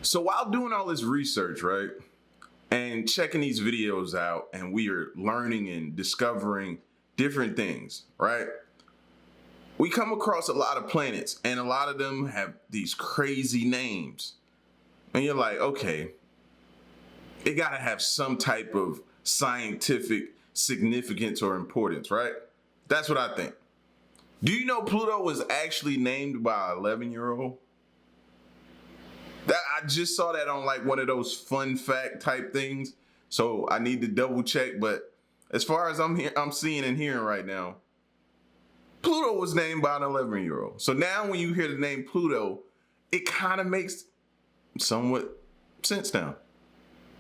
So while doing all this research, right, and checking these videos out, and we are learning and discovering different things, right? We come across a lot of planets, and a lot of them have these crazy names. And you're like, okay, it gotta have some type of scientific significance or importance, right? That's what I think. Do you know Pluto was actually named by an 11-year-old? I just saw that on like one of those fun fact type things. So I need to double check. But as far as I'm seeing and hearing right now, Pluto was named by an 11-year-old. So now when you hear the name Pluto, it kind of makes somewhat sense now.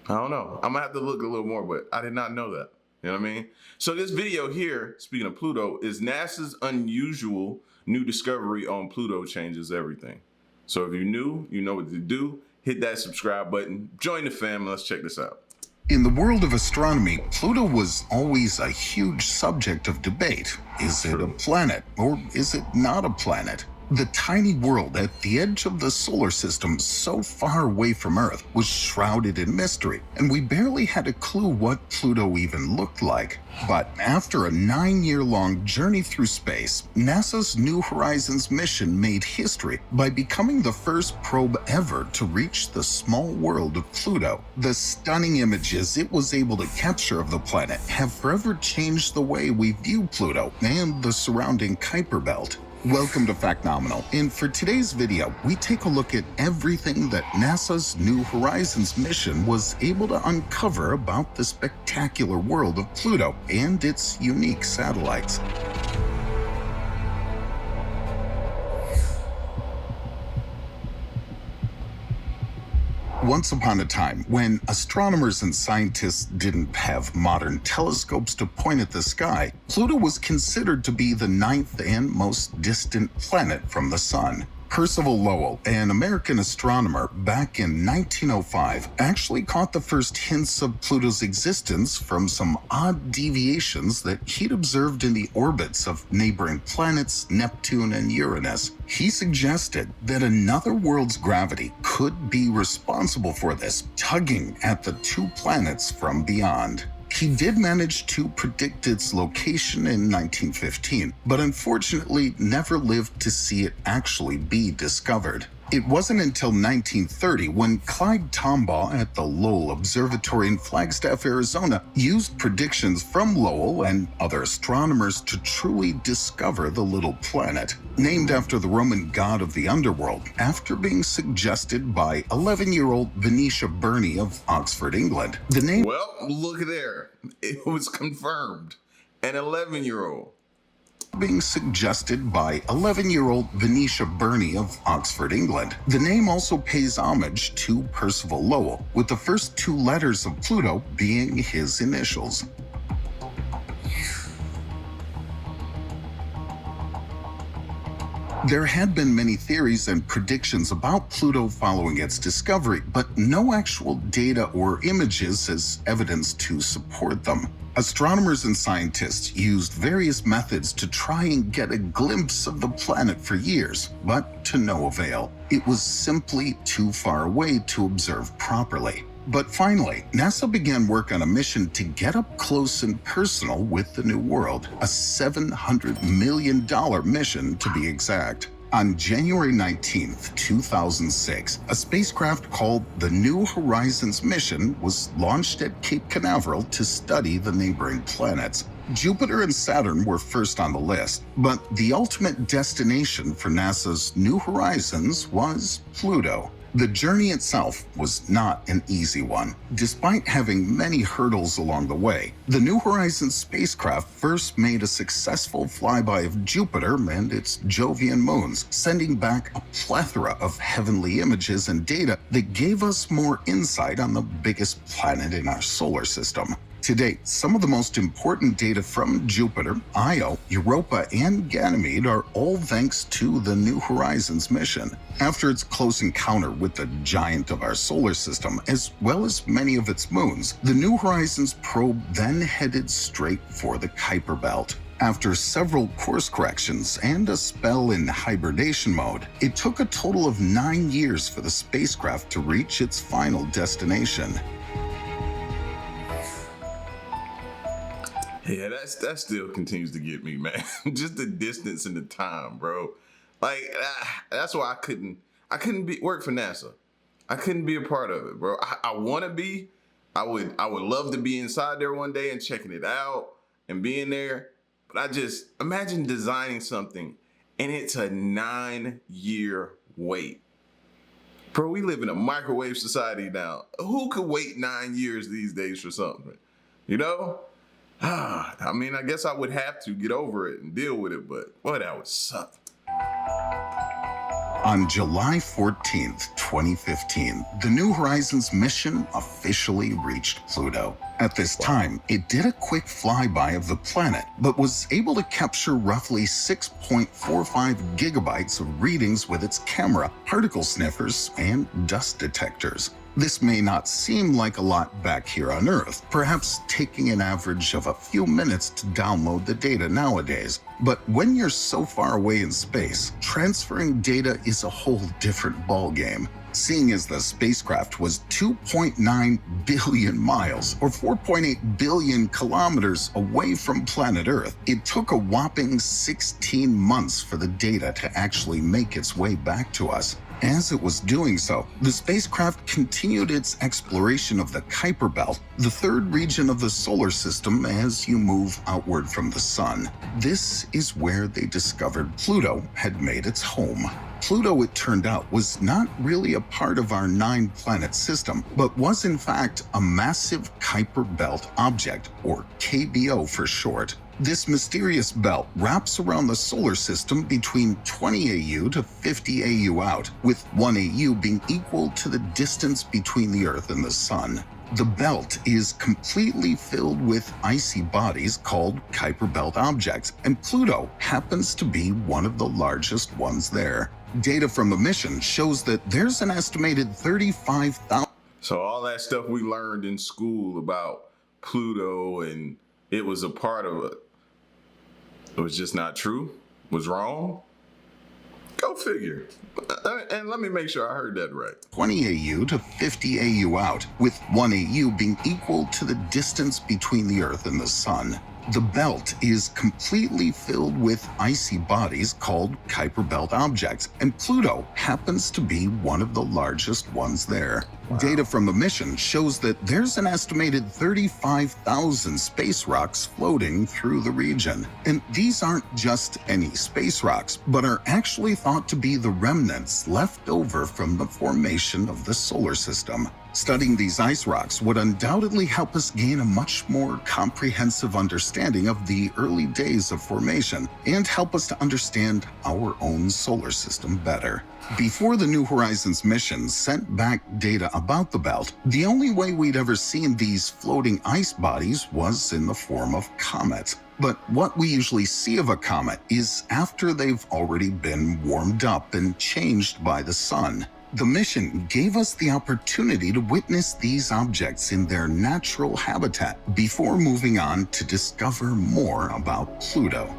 I don't know. I'm gonna have to look a little more, but I did not know that. You know what I mean? So this video here, speaking of Pluto, is NASA's unusual new discovery on Pluto changes everything. So if you're new, you know what to do. Hit that subscribe button, join the fam, let's check this out. In the world of astronomy, Pluto was always a huge subject of debate. Is it a planet or is it not a planet? The tiny world at the edge of the solar system, so far away from Earth, was shrouded in mystery, and we barely had a clue what Pluto even looked like. But after a 9-year-long journey through space, NASA's New Horizons mission made history by becoming the first probe ever to reach the small world of Pluto. The stunning images it was able to capture of the planet have forever changed the way we view Pluto and the surrounding Kuiper Belt. Welcome to Factnominal, and for today's video, we take a look at everything that NASA's New Horizons mission was able to uncover about the spectacular world of Pluto and its unique satellites. Once upon a time, when astronomers and scientists didn't have modern telescopes to point at the sky, Pluto was considered to be the 9th and most distant planet from the Sun. Percival Lowell, an American astronomer back in 1905, actually caught the first hints of Pluto's existence from some odd deviations that he'd observed in the orbits of neighboring planets Neptune and Uranus. He suggested that another world's gravity could be responsible for this, tugging at the two planets from beyond. He did manage to predict its location in 1915, but unfortunately never lived to see it actually be discovered. It wasn't until 1930 when Clyde Tombaugh at the Lowell Observatory in Flagstaff, Arizona, used predictions from Lowell and other astronomers to truly discover the little planet. Named after the Roman god of the underworld, after being suggested by 11-year-old Venetia Burney of Oxford, England. The name... Well, look there. It was confirmed. An 11-year-old. Being suggested by 11-year-old Venetia Burney of Oxford, England. The name also pays homage to Percival Lowell, with the first two letters of Pluto being his initials. There had been many theories and predictions about Pluto following its discovery, but no actual data or images as evidence to support them. Astronomers and scientists used various methods to try and get a glimpse of the planet for years, but to no avail. It was simply too far away to observe properly. But finally, NASA began work on a mission to get up close and personal with the New World, a $700 million mission to be exact. On January 19, 2006, a spacecraft called the New Horizons mission was launched at Cape Canaveral to study the neighboring planets. Jupiter and Saturn were first on the list, but the ultimate destination for NASA's New Horizons was Pluto. The journey itself was not an easy one. Despite having many hurdles along the way, the New Horizons spacecraft first made a successful flyby of Jupiter and its Jovian moons, sending back a plethora of heavenly images and data that gave us more insight on the biggest planet in our solar system. To date, some of the most important data from Jupiter, Io, Europa, and Ganymede are all thanks to the New Horizons mission. After its close encounter with the giant of our solar system, as well as many of its moons, the New Horizons probe then headed straight for the Kuiper Belt. After several course corrections and a spell in hibernation mode, it took a total of 9 years for the spacecraft to reach its final destination. Yeah, that still continues to get me, man. Just the distance and the time, bro. Like that's why I couldn't work for NASA. I couldn't be a part of it, bro. I want to be. I would love to be inside there one day and checking it out and being there. But I just imagine designing something and it's a 9-year wait. Bro, we live in a microwave society now. Who could wait 9 years these days for something? You know? I mean, I guess I would have to get over it and deal with it, but boy, that would suck. On July 14th, 2015, the New Horizons mission officially reached Pluto. At this time, it did a quick flyby of the planet, but was able to capture roughly 6.45 gigabytes of readings with its camera, particle sniffers, and dust detectors. This may not seem like a lot back here on Earth, perhaps taking an average of a few minutes to download the data nowadays. But when you're so far away in space, transferring data is a whole different ballgame. Seeing as the spacecraft was 2.9 billion miles, or 4.8 billion kilometers away from planet Earth, it took a whopping 16 months for the data to actually make its way back to us. As it was doing so, the spacecraft continued its exploration of the Kuiper Belt, the third region of the solar system as you move outward from the sun. This is where they discovered Pluto had made its home. Pluto, it turned out, was not really a part of our 9-planet system, but was in fact a massive Kuiper Belt object, or KBO for short. This mysterious belt wraps around the solar system between 20 AU to 50 AU out, with 1 AU being equal to the distance between the Earth and the Sun. The belt is completely filled with icy bodies called Kuiper Belt objects, and Pluto happens to be one of the largest ones there. Data from the mission shows that there's an estimated 35,000. So all that stuff we learned in school about Pluto and it was a part of it. It was just not true? Was wrong? Go figure. And let me make sure I heard that right. 20 AU to 50 AU out, with 1 AU being equal to the distance between the Earth and the Sun. The belt is completely filled with icy bodies called Kuiper Belt objects, and Pluto happens to be one of the largest ones there. Wow. Data from the mission shows that there's an estimated 35,000 space rocks floating through the region. And these aren't just any space rocks, but are actually thought to be the remnants left over from the formation of the solar system. Studying these ice rocks would undoubtedly help us gain a much more comprehensive understanding of the early days of formation and help us to understand our own solar system better. Before the New Horizons mission sent back data about the belt, the only way we'd ever seen these floating ice bodies was in the form of comets. But what we usually see of a comet is after they've already been warmed up and changed by the sun. The mission gave us the opportunity to witness these objects in their natural habitat before moving on to discover more about Pluto.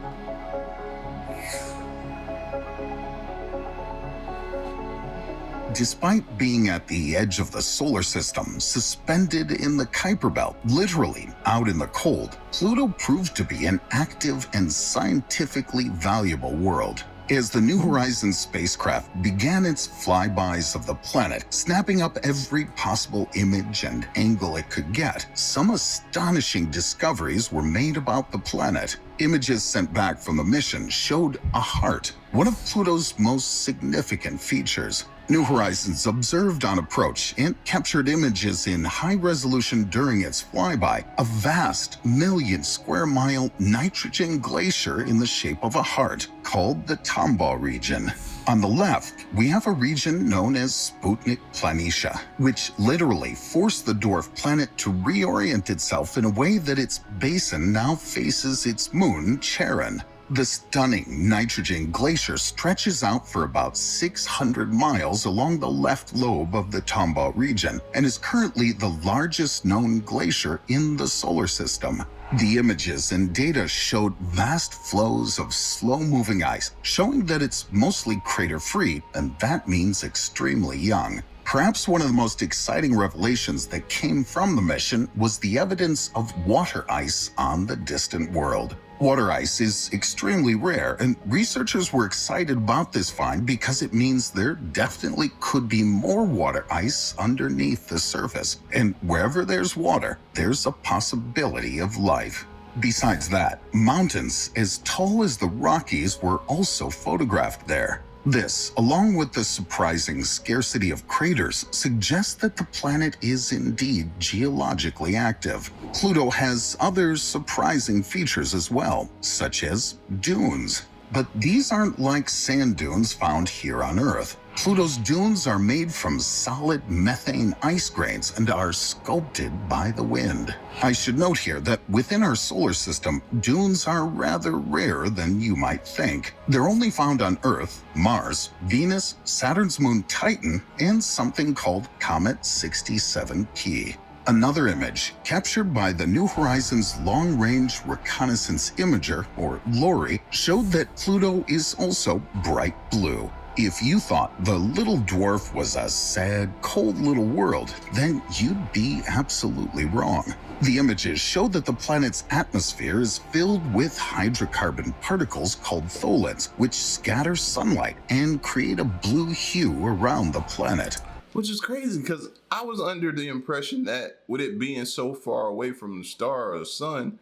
Despite being at the edge of the solar system, suspended in the Kuiper Belt, literally out in the cold, Pluto proved to be an active and scientifically valuable world. As the New Horizons spacecraft began its flybys of the planet, snapping up every possible image and angle it could get, some astonishing discoveries were made about the planet. Images sent back from the mission showed a heart, one of Pluto's most significant features. New Horizons observed on approach and captured images in high resolution during its flyby, a vast million-square-mile nitrogen glacier in the shape of a heart called the Tombaugh region. On the left, we have a region known as Sputnik Planitia, which literally forced the dwarf planet to reorient itself in a way that its basin now faces its moon, Charon. The stunning nitrogen glacier stretches out for about 600 miles along the left lobe of the Tombaugh region and is currently the largest known glacier in the solar system. The images and data showed vast flows of slow-moving ice, showing that it's mostly crater-free, and that means extremely young. Perhaps one of the most exciting revelations that came from the mission was the evidence of water ice on the distant world. Water ice is extremely rare, and researchers were excited about this find because it means there definitely could be more water ice underneath the surface. And wherever there's water, there's a possibility of life. Besides that, mountains as tall as the Rockies were also photographed there. This, along with the surprising scarcity of craters, suggests that the planet is indeed geologically active. Pluto has other surprising features as well, such as dunes. But these aren't like sand dunes found here on Earth. Pluto's dunes are made from solid methane ice grains and are sculpted by the wind. I should note here that within our solar system, dunes are rather rarer than you might think. They're only found on Earth, Mars, Venus, Saturn's moon Titan, and something called Comet 67P. Another image, captured by the New Horizons Long-Range Reconnaissance Imager, or LORRI, showed that Pluto is also bright blue. If you thought the little dwarf was a sad, cold little world, then you'd be absolutely wrong. The images show that the planet's atmosphere is filled with hydrocarbon particles called tholins, which scatter sunlight and create a blue hue around the planet. Which is crazy because I was under the impression that with it being so far away from the star or the sun,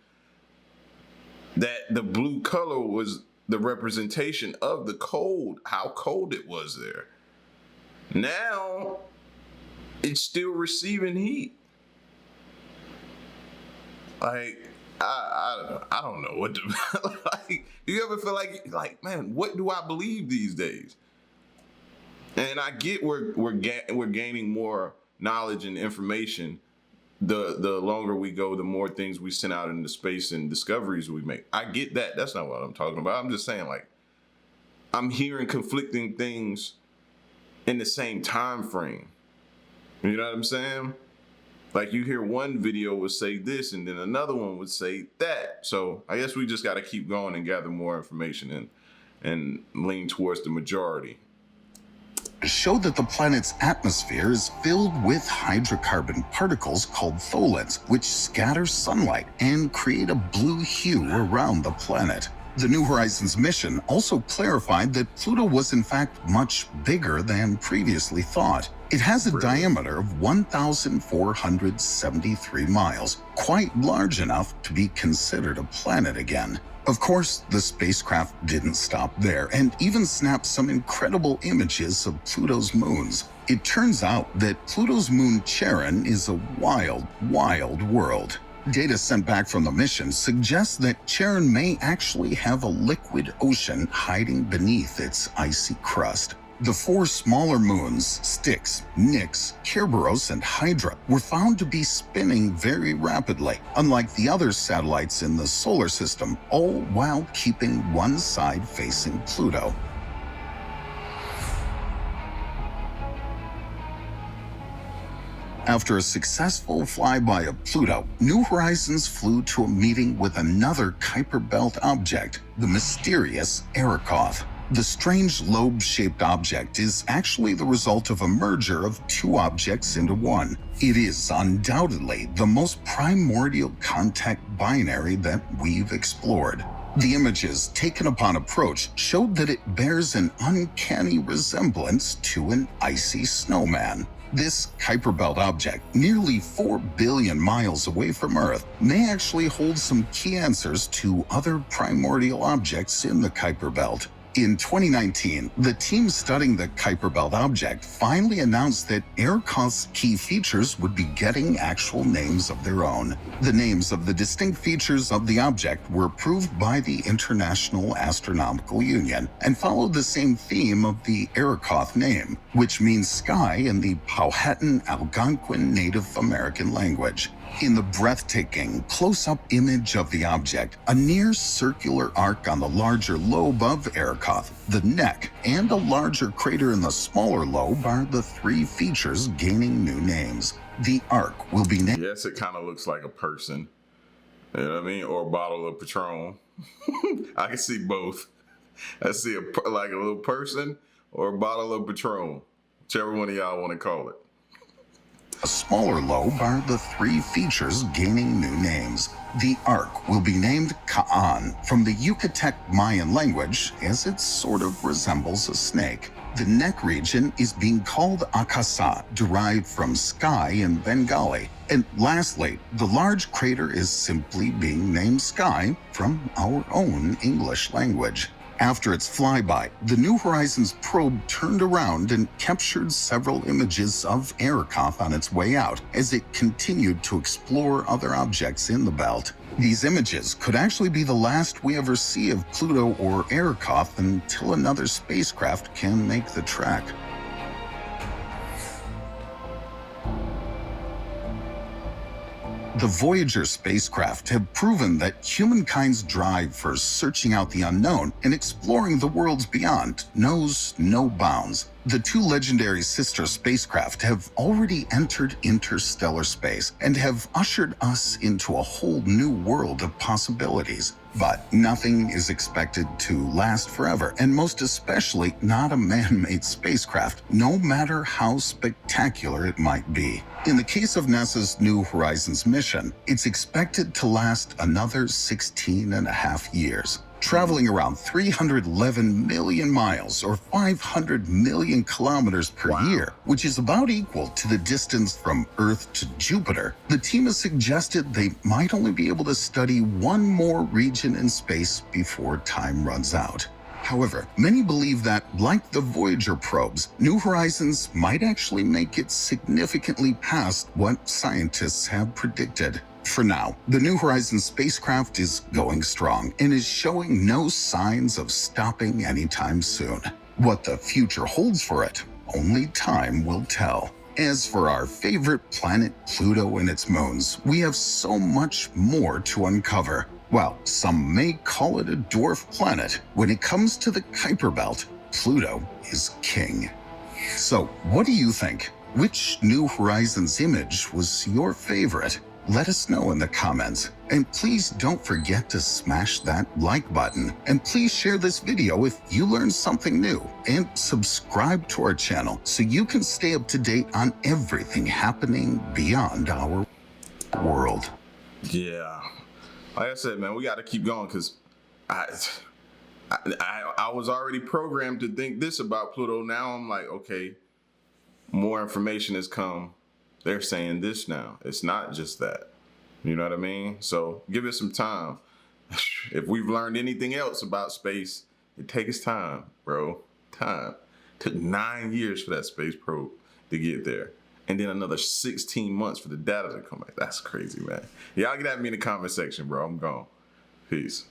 that the blue color was the representation of the cold, how cold it was there. Now, it's still receiving heat. Like, I don't know what to, like, do you ever feel like, man, what do I believe these days? And I get we're gaining more knowledge and information. The longer we go, the more things we send out into space and discoveries we make. I get that. That's not what I'm talking about. I'm just saying, like, I'm hearing conflicting things in the same time frame. You know what I'm saying? Like, you hear one video would say this and then another one would say that. So I guess we just got to keep going and gather more information and lean towards the majority. Showed that the planet's atmosphere is filled with hydrocarbon particles called tholins, which scatter sunlight and create a blue hue around the planet. The New Horizons mission also clarified that Pluto was in fact much bigger than previously thought. It has a diameter of 1,473 miles, quite large enough to be considered a planet again. Of course, the spacecraft didn't stop there and even snapped some incredible images of Pluto's moons. It turns out that Pluto's moon Charon is a wild, wild world. Data sent back from the mission suggests that Charon may actually have a liquid ocean hiding beneath its icy crust. The four smaller moons, Styx, Nix, Kerberos, and Hydra, were found to be spinning very rapidly, unlike the other satellites in the solar system, all while keeping one side facing Pluto. After a successful flyby of Pluto, New Horizons flew to a meeting with another Kuiper Belt object, the mysterious Arrokoth. The strange lobe-shaped object is actually the result of a merger of two objects into one. It is undoubtedly the most primordial contact binary that we've explored. The images taken upon approach showed that it bears an uncanny resemblance to an icy snowman. This Kuiper Belt object, nearly 4 billion miles away from Earth, may actually hold some key answers to other primordial objects in the Kuiper Belt. In 2019, the team studying the Kuiper Belt object finally announced that Arrokoth's key features would be getting actual names of their own. The names of the distinct features of the object were approved by the International Astronomical Union and followed the same theme of the Arrokoth name, which means sky in the Powhatan Algonquin Native American language. In the breathtaking close-up image of the object, a near circular arc on the larger lobe of Arrokoth, the neck, and a larger crater in the smaller lobe are the three features gaining new names. The arc will be named... Yes, it kind of looks like a person. You know what I mean? Or a bottle of Patron. I can see both. I see like a little person or a bottle of Patron. Whichever one of y'all want to call it. A smaller lobe are the three features gaining new names. The arc will be named Ka'an from the Yucatec Mayan language, as it sort of resembles a snake. The neck region is being called Akasa, derived from sky in Bengali. And lastly, the large crater is simply being named Sky from our own English language. After its flyby, the New Horizons probe turned around and captured several images of Arrokoth on its way out as it continued to explore other objects in the belt. These images could actually be the last we ever see of Pluto or Arrokoth until another spacecraft can make the trek. The Voyager spacecraft have proven that humankind's drive for searching out the unknown and exploring the worlds beyond knows no bounds. The two legendary sister spacecraft have already entered interstellar space and have ushered us into a whole new world of possibilities. But nothing is expected to last forever, and most especially not a man-made spacecraft, no matter how spectacular it might be. In the case of NASA's New Horizons mission, it's expected to last another 16 and a half years. Traveling around 311 million miles or 500 million kilometers per year, which is about equal to the distance from Earth to Jupiter, the team has suggested they might only be able to study one more region in space before time runs out. However, many believe that, like the Voyager probes, New Horizons might actually make it significantly past what scientists have predicted. For now, the New Horizons spacecraft is going strong and is showing no signs of stopping anytime soon. What the future holds for it, only time will tell. As for our favorite planet Pluto and its moons, we have so much more to uncover. While some may call it a dwarf planet, when it comes to the Kuiper Belt, Pluto is king. So, what do you think? Which New Horizons image was your favorite? Let us know in the comments. And please don't forget to smash that like button. And please share this video if you learned something new. And subscribe to our channel so you can stay up to date on everything happening beyond our world. Yeah. Like I said, man, we got to keep going because I was already programmed to think this about Pluto. Now I'm like, okay, more information has come. They're saying this now. It's not just that. You know what I mean? So give it some time. If we've learned anything else about space, it takes time, bro. Time. Took 9 years for that space probe to get there. And then another 16 months for the data to come back. That's crazy, man. Y'all get at me in the comment section, bro. I'm gone. Peace.